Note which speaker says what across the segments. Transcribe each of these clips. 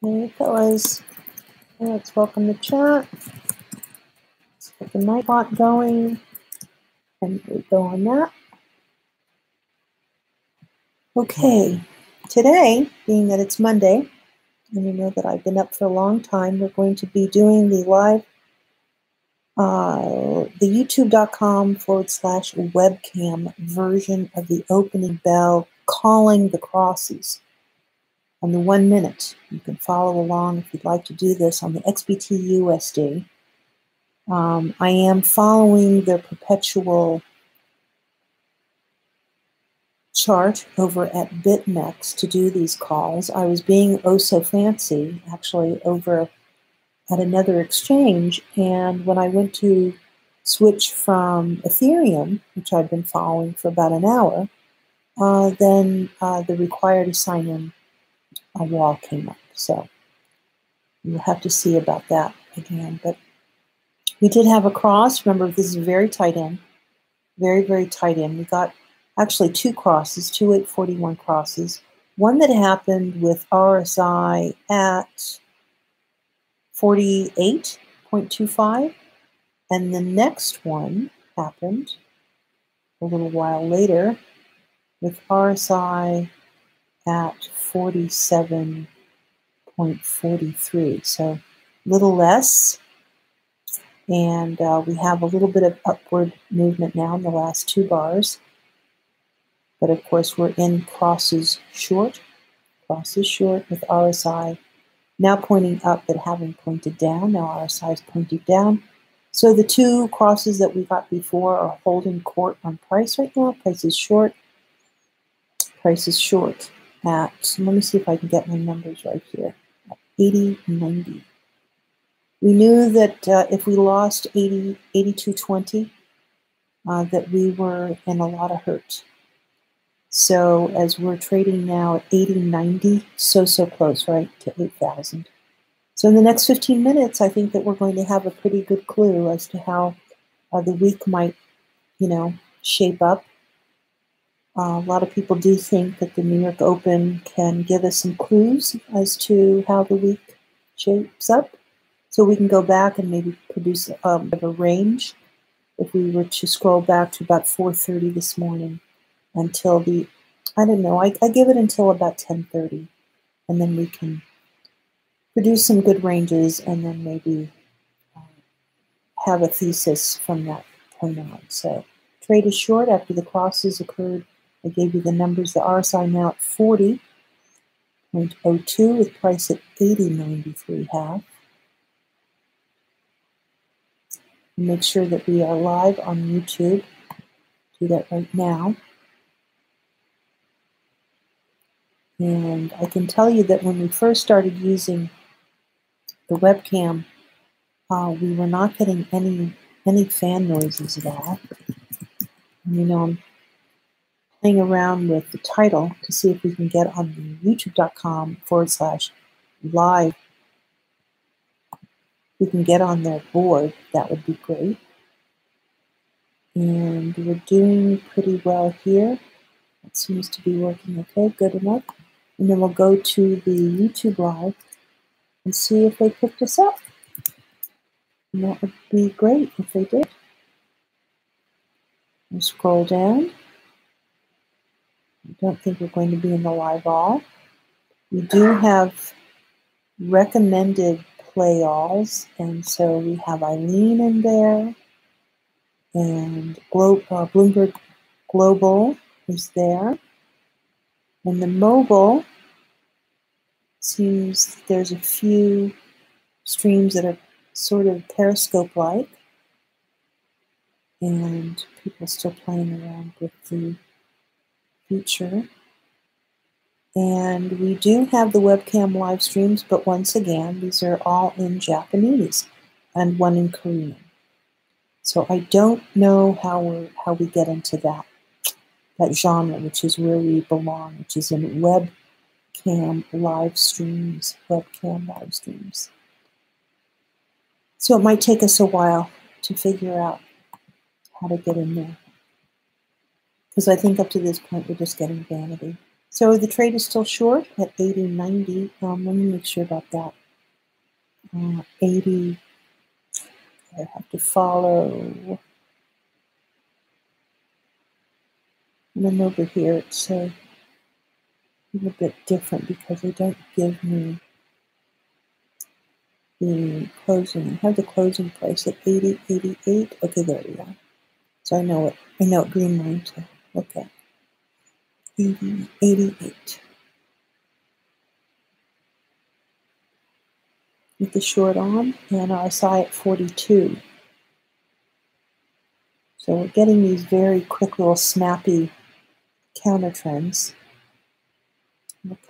Speaker 1: Hey fellas, let's welcome the chat. Let's get the Nightbot going, and we go on that. Okay, today, being that it's Monday, and you know that I've been up for a long time, we're going to be doing the live, the youtube.com/webcam version of the opening bell, calling the crosses on the 1 minute. You can follow along if you'd like to do this on the XBT USD. I am following the perpetual chart over at BitMEX to do these calls. I was being oh so fancy, actually, over at another exchange, and when I went to switch from Ethereum, which I've been following for about an hour, then the required to sign in a wall came up. So we'll have to see about that again. But we did have a cross. Remember, this is very tight in, very, very tight in. We got actually two crosses, two 841 crosses. One that happened with RSI at 48.25, and the next one happened a little while later with RSI at 47.43, so a little less. And we have a little bit of upward movement now in the last two bars. But of course, we're in crosses short with RSI now pointing up but having pointed down. Now RSI is pointing down. So the two crosses that we got before are holding court on price right now. Price is short. Price is short at, let me see if I can get my numbers right here, 80.90. We knew that if we lost 82.20, that we were in a lot of hurt. So as we're trading now at 80.90, so close, right, to 8,000. So in the next 15 minutes, I think that we're going to have a pretty good clue as to how the week might, shape up. A lot of people do think that the New York Open can give us some clues as to how the week shapes up. So we can go back and maybe produce a range if we were to scroll back to about 4:30 this morning until I give it until about 10:30, and then we can produce some good ranges and then maybe have a thesis from that point on. So trade is short after the crosses occurred. I gave you the numbers. The RSI now at 40.02 with price at 80.93.5. Make sure that we are live on YouTube. Do that right now. And I can tell you that when we first started using the webcam, we were not getting any fan noises at all. And, I'm playing around with the title to see if we can get on the youtube.com/live. We can get on their board. That would be great. And we're doing pretty well here. It seems to be working okay, good enough. And then we'll go to the YouTube live and see if they picked us up. And that would be great if they did. We'll scroll down. I don't think we're going to be in the live all. We do have recommended play alls, and so we have Eileen in there, and Bloomberg Global is there. And the mobile seems there's a few streams that are sort of Periscope-like, and people still playing around with the feature. And we do have the webcam live streams, but once again, these are all in Japanese and one in Korean. So I don't know how we get into that genre, which is where we belong, which is in webcam live streams. So it might take us a while to figure out how to get in there. Because I think up to this point, we're just getting vanity. So the trade is still short at 80.90. Let me make sure about that. 80, I have to follow. And then over here it's a little bit different because they don't give me the closing. I have the closing price at 80.88. Okay, there we go. So I know what green line to look at. 80.88. With the short on and RSI at 42. So we're getting these very quick little snappy counter trends,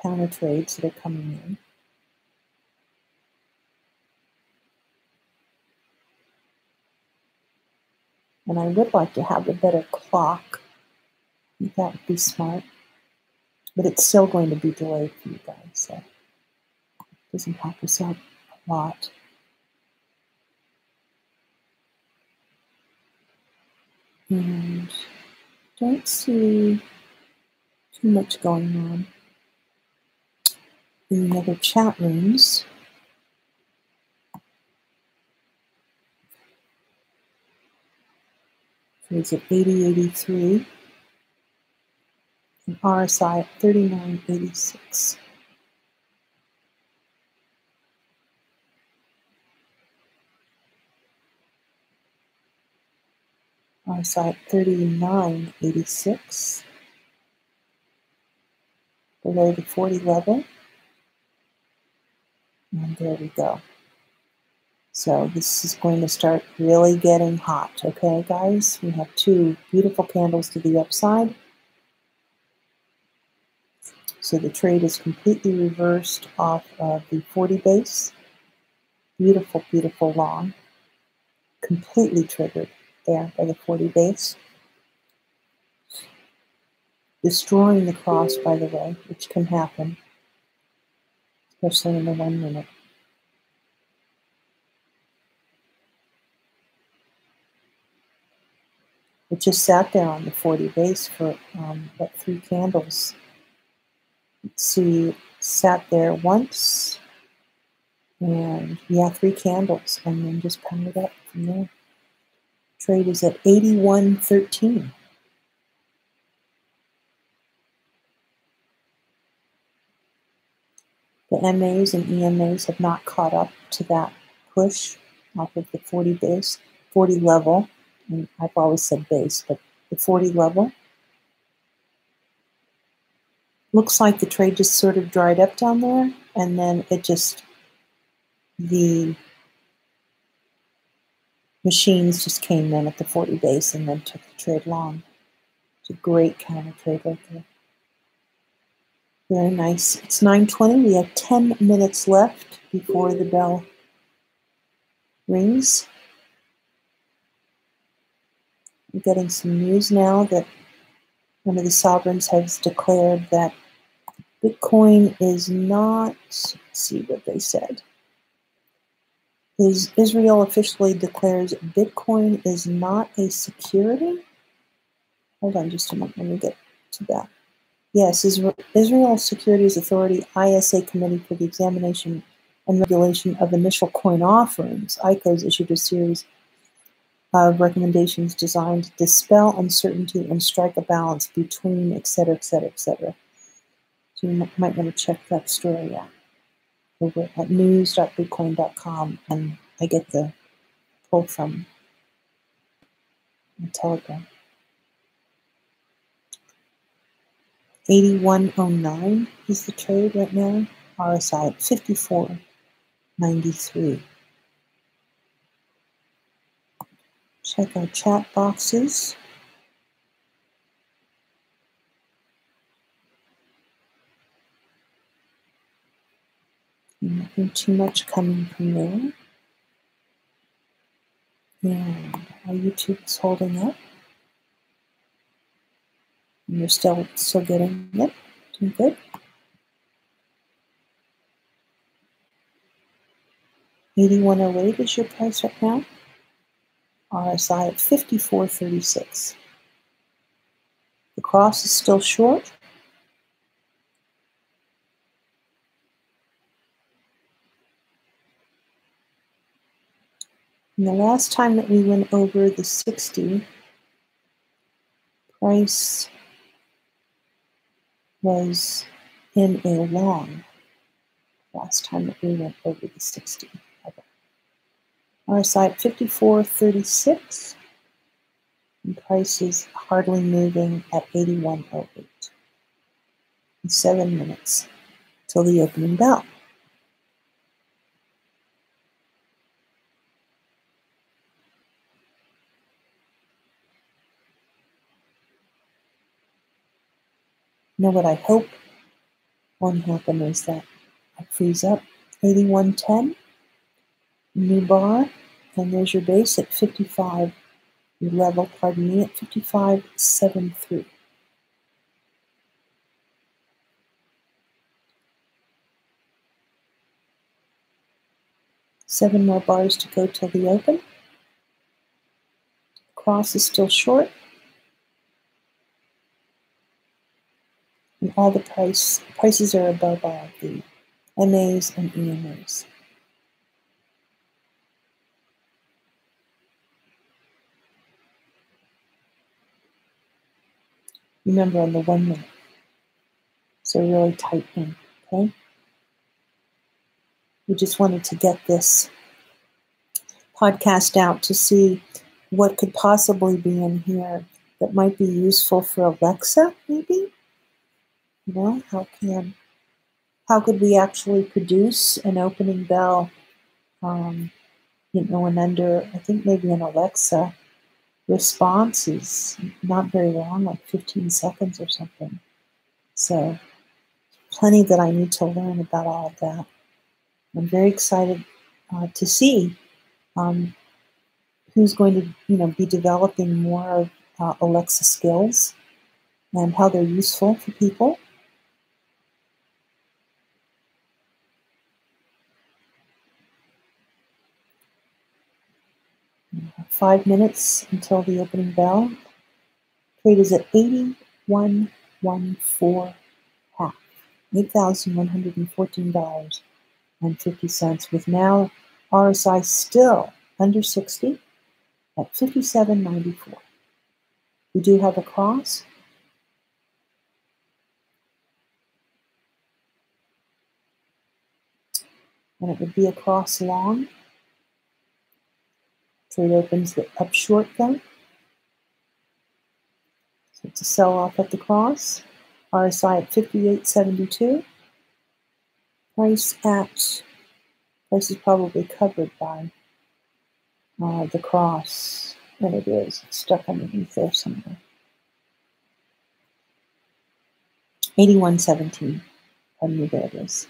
Speaker 1: counter trades that are coming in. And I would like to have a better clock. I think that would be smart. But it's still going to be delayed for you guys, so it doesn't help us out a lot. And don't see too much going on in the other chat rooms. It's at 80.83 and RSI at 39.86. RSI at 39.86. Below the 40 level. And there we go. So this is going to start really getting hot, okay, guys? We have two beautiful candles to the upside. So the trade is completely reversed off of the 40 base. Beautiful, beautiful long. Completely triggered there by the 40 base. Destroying the cross, by the way, which can happen, especially in the 1 minute. It just sat there on the 40 base for about 3 candles. Let's see, sat there once, and yeah, 3 candles, and then just pounded up from there. Trade is at 81.13. The MAs and EMAs have not caught up to that push off of the 40 base, 40 level. And I've always said base, but the 40 level. Looks like the trade just sort of dried up down there, and then it just, the machines just came in at the 40 base and then took the trade long. It's a great counter trade right there. Very nice. It's 9:20. We have 10 minutes left before the bell rings. I'm getting some news now that one of the sovereigns has declared that Bitcoin is not, let's see what they said. Israel officially declares Bitcoin is not a security? Hold on just a moment, let me get to that. Yes, Israel Securities Authority, ISA Committee for the Examination and Regulation of Initial Coin Offerings, ICOs, issued a series of recommendations designed to dispel uncertainty and strike a balance between, et cetera, et cetera, et cetera. So you might want to check that story out over at news.bitcoin.com, and I get the pull from the Telegram. 81.09 is the trade right now. RSI at 54.93. Check our chat boxes. Nothing too much coming from there. And our YouTube is holding up. And you're still getting it. Doing good. 81.08 is your price right now. RSI at 54.36. The cross is still short. And the last time that we went over the 60, price was in a long. Last time that we went over the 60. RSI at 54.36. And price is hardly moving at 81.08. In 7 minutes till the opening bell. You know what I hope won't happen is that I freeze up 81.10, new bar, and there's your base at 55, your level, pardon me, at 55.73. Seven more bars to go till the open. Cross is still short. And all the prices are above all the MAs and EMAs. Remember on the 1 minute. So really tight in, okay? We just wanted to get this podcast out to see what could possibly be in here that might be useful for Alexa, maybe? You know, how could we actually produce an opening bell, you know, in under, I think maybe an Alexa response is not very long, like 15 seconds or something. So plenty that I need to learn about all of that. I'm very excited to see who's going to, you know, be developing more of Alexa skills and how they're useful for people. Mm-hmm. 5 minutes until the opening bell. Trade is at 81.14 half, $8,114.50, with now RSI still under 60 at 57.94. We do have a cross. And it would be a cross long. Trade opens up short though. So it's a sell off at the cross. RSI at 58.72. Price is probably covered by the cross. And it is. It's stuck underneath there somewhere. 81.17. Pardon me, there it is.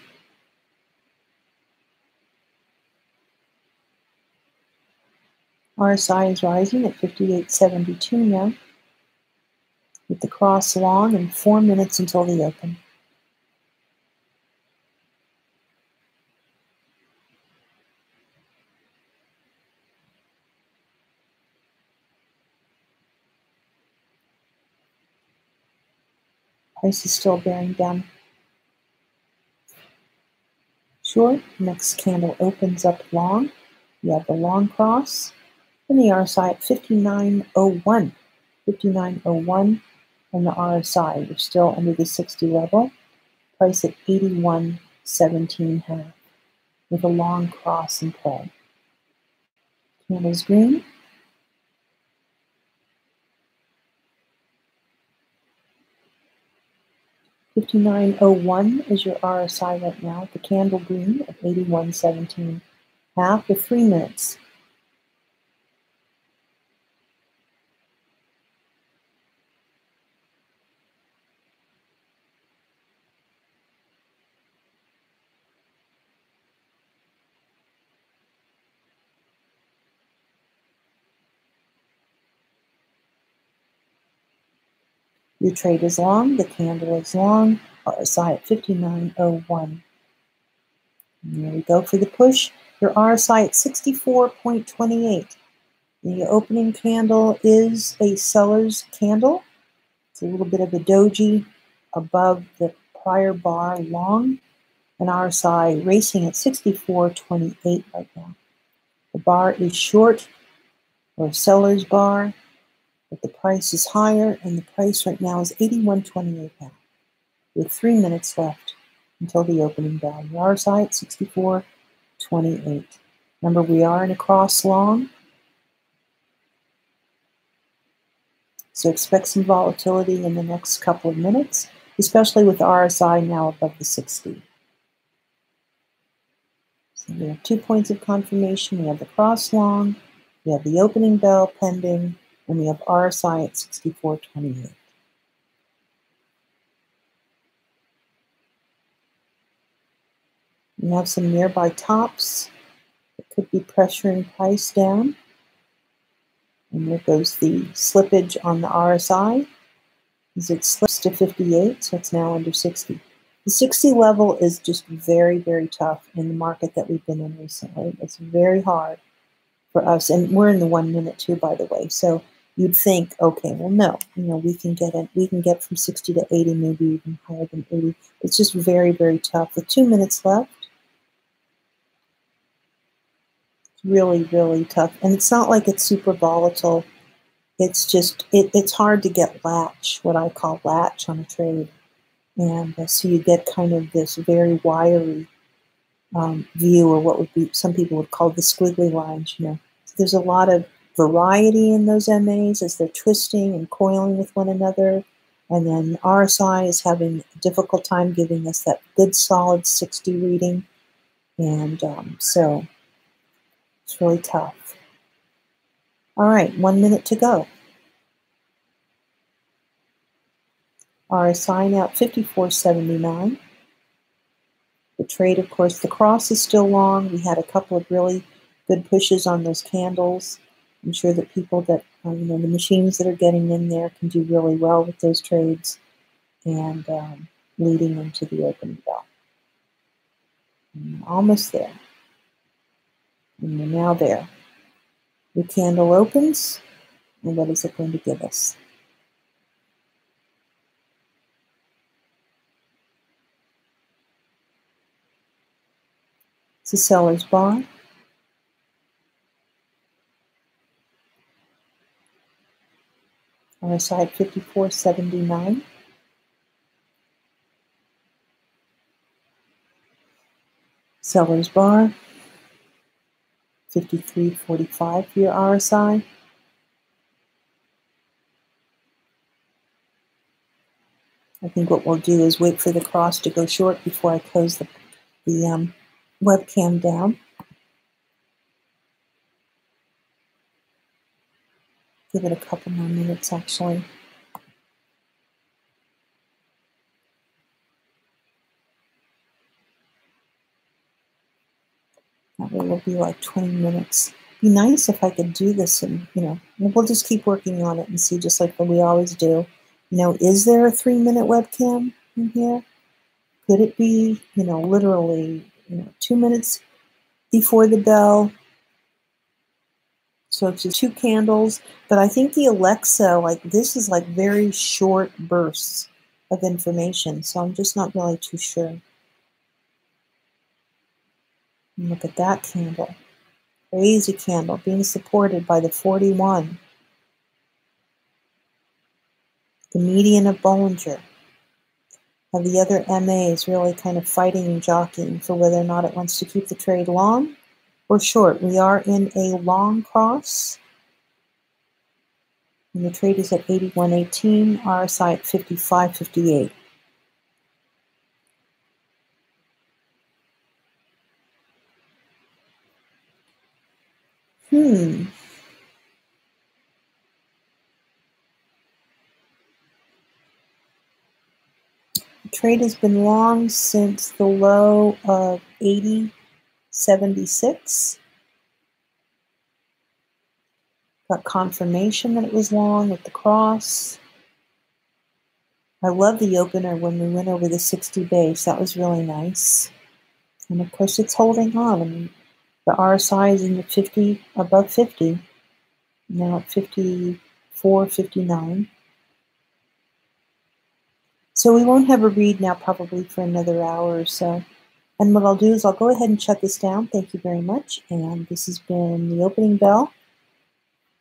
Speaker 1: RSI is rising at 58.72 now, with the cross long and 4 minutes until the open. Price is still bearing down short. Next candle opens up long. You have the long cross. And the RSI at 59.01. 59.01 on the RSI. We're still under the 60 level. Price at 81.17 half, with a long cross in play. Candle's green. $59.01 is your RSI right now. The candle green at 81.17 half with 3 minutes. Your trade is long, the candle is long, RSI at 59.01. There we go for the push. Your RSI at 64.28. The opening candle is a seller's candle. It's a little bit of a doji above the prior bar long, and RSI racing at 64.28 right now. The bar is short or seller's bar, but the price is higher, and the price right now is 81.28 now, with 3 minutes left until the opening bell. The RSI at 64.28. Remember, we are in a cross long, so expect some volatility in the next couple of minutes, especially with the RSI now above the 60. So we have 2 points of confirmation. We have the cross long, we have the opening bell pending, and we have RSI at 64.28. We have some nearby tops that could be pressuring price down. And there goes the slippage on the RSI. As it slips to 58, so it's now under 60. The 60 level is just very, very tough in the market that we've been in recently. It's very hard for us, and we're in the 1 minute too, by the way. So you'd think, okay, well, no, we can get from 60 to 80, maybe even higher than 80. It's just very, very tough. With 2 minutes left, it's really, really tough. And it's not like it's super volatile. It's just, it's hard to get latch, what I call latch on a trade. And so you get kind of this very wiry view, or what would be, some people would call the squiggly lines, So there's a lot of variety in those MAs as they're twisting and coiling with one another. And then RSI is having a difficult time giving us that good solid 60 reading. And so it's really tough. All right, 1 minute to go. RSI now at 54.79. The trade, of course, the cross is still long. We had a couple of really good pushes on those candles. I'm sure that people that, the machines that are getting in there can do really well with those trades, and leading into the opening bell. Almost there. And we're now there. The candle opens, and what is it going to give us? It's a seller's bar. RSI at 54.79. Seller's bar. 53.45 for your RSI. I think what we'll do is wait for the cross to go short before I close the webcam down. Give it a couple more minutes, actually. That way will be like 20 minutes. Be nice if I could do this, and we'll just keep working on it and see, just like we always do. Is there a 3-minute webcam in here? Could it be, literally, 2 minutes before the bell? So it's just 2 candles, but I think the Alexa, this is very short bursts of information, so I'm just not really too sure. And look at that candle. Crazy candle being supported by the 41. The median of Bollinger. Have the other MAs really kind of fighting and jockeying for whether or not it wants to keep the trade long or short. We are in a long cross. And the trade is at 81.18, RSI at 55.58. The trade has been long since the low of 80.76. Got confirmation that it was long with the cross. I love the opener when we went over the 60 base. That was really nice. And of course it's holding on. I mean, the RSI is in the 50, above 50. Now at 54.59. So we won't have a read now probably for another hour or so. And what I'll do is I'll go ahead and shut this down. Thank you very much. And this has been the opening bell.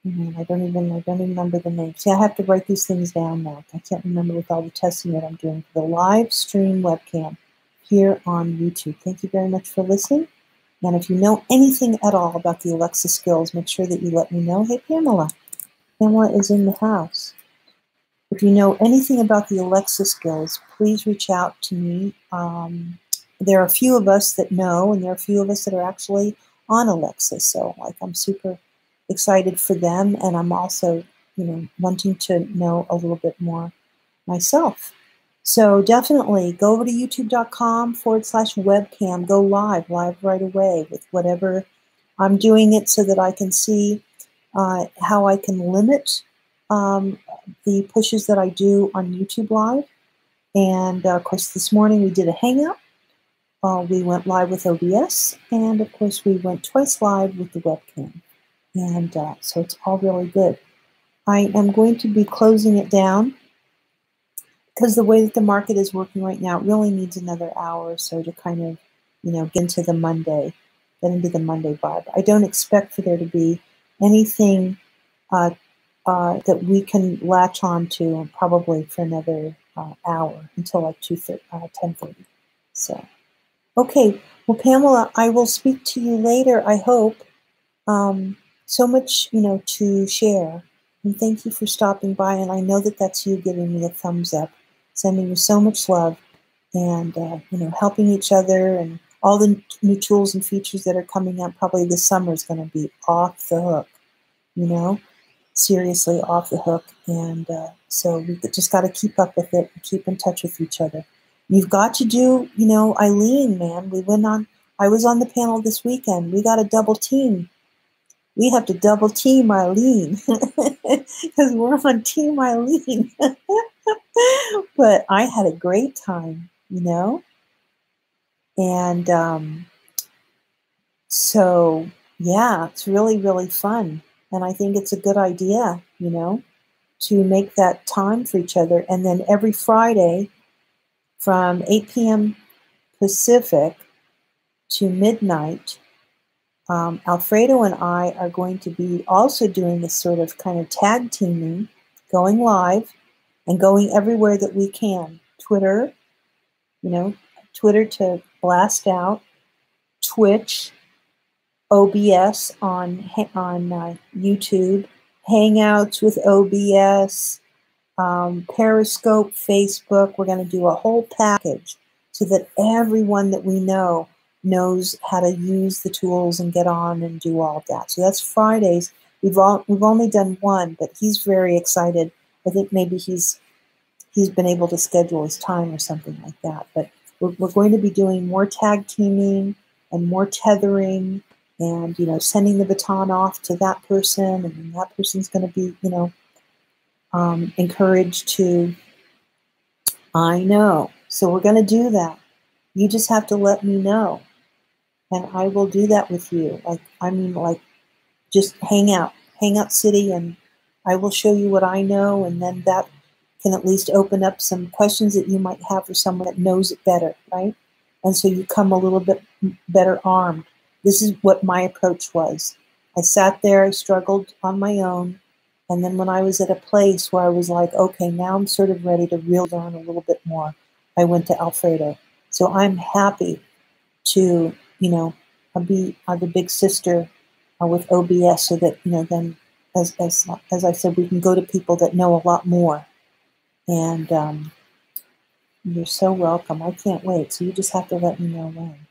Speaker 1: And I don't even remember the name. See, I have to write these things down now. I can't remember with all the testing that I'm doing for the live stream webcam here on YouTube. Thank you very much for listening. And if you know anything at all about the Alexa skills, make sure that you let me know. Hey, Pamela. Pamela is in the house. If you know anything about the Alexa skills, please reach out to me. There are a few of us that know, and there are a few of us that are actually on Alexa. So, like, I'm super excited for them, and I'm also, wanting to know a little bit more myself. So definitely go over to youtube.com/webcam. Go live right away with whatever. I'm doing it so that I can see how I can limit the pushes that I do on YouTube Live. And of course, this morning we did a hangout. We went live with OBS, and of course, we went twice live with the webcam. And so it's all really good. I am going to be closing it down because the way that the market is working right now, it really needs another hour or so to kind of, get into the Monday vibe. I don't expect for there to be anything that we can latch on to probably for another hour until like 10:30. So, okay. Well, Pamela, I will speak to you later, I hope. So much, to share. And thank you for stopping by. And I know that that's you giving me a thumbs up, sending you so much love, and, helping each other, and all the new tools and features that are coming out. Probably this summer is going to be off the hook, seriously off the hook. And so we just got to keep up with it and keep in touch with each other. You've got to do, Eileen, man. I was on the panel this weekend. We got a double team. We have to double team Eileen because we're on Team Eileen. But I had a great time, And so, yeah, it's really, really fun. And I think it's a good idea, to make that time for each other. And then every Friday from 8 p.m. Pacific to midnight, Alfredo and I are going to be also doing this sort of kind of tag teaming, going live and going everywhere that we can. Twitter to blast out, Twitch, OBS on YouTube, Hangouts with OBS, Periscope, Facebook. We're going to do a whole package so that everyone that we know knows how to use the tools and get on and do all of that. So that's Fridays. We've only done one, but he's very excited. I think maybe he's been able to schedule his time or something like that. But we're going to be doing more tag teaming and more tethering, and sending the baton off to that person, and then that person's going to be encouraged to. I know. So we're going to do that. You just have to let me know, and I will do that with you. Just Hangout City, and I will show you what I know, and then that can at least open up some questions that you might have for someone that knows it better, right? And so you come a little bit better armed. This is what my approach was. I sat there, I struggled on my own, and then when I was at a place where I was like, okay, now I'm sort of ready to really learn a little bit more, I went to Alfredo. So I'm happy to, be the big sister with OBS, so that, then as I said, we can go to people that know a lot more. And you're so welcome. I can't wait. So you just have to let me know when.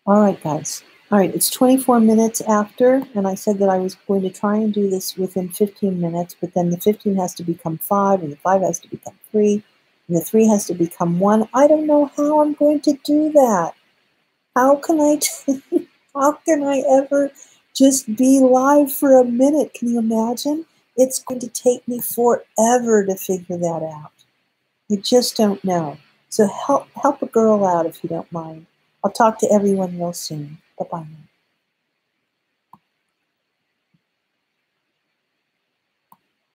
Speaker 1: All right, guys. All right, it's 24 minutes after, and I said that I was going to try and do this within 15 minutes, but then the 15 has to become 5, and the 5 has to become 3, and the 3 has to become 1. I don't know how I'm going to do that. How can I ever just be live for a minute? Can you imagine? It's going to take me forever to figure that out. I just don't know. So help a girl out if you don't mind. I'll talk to everyone real soon. Bye-bye now.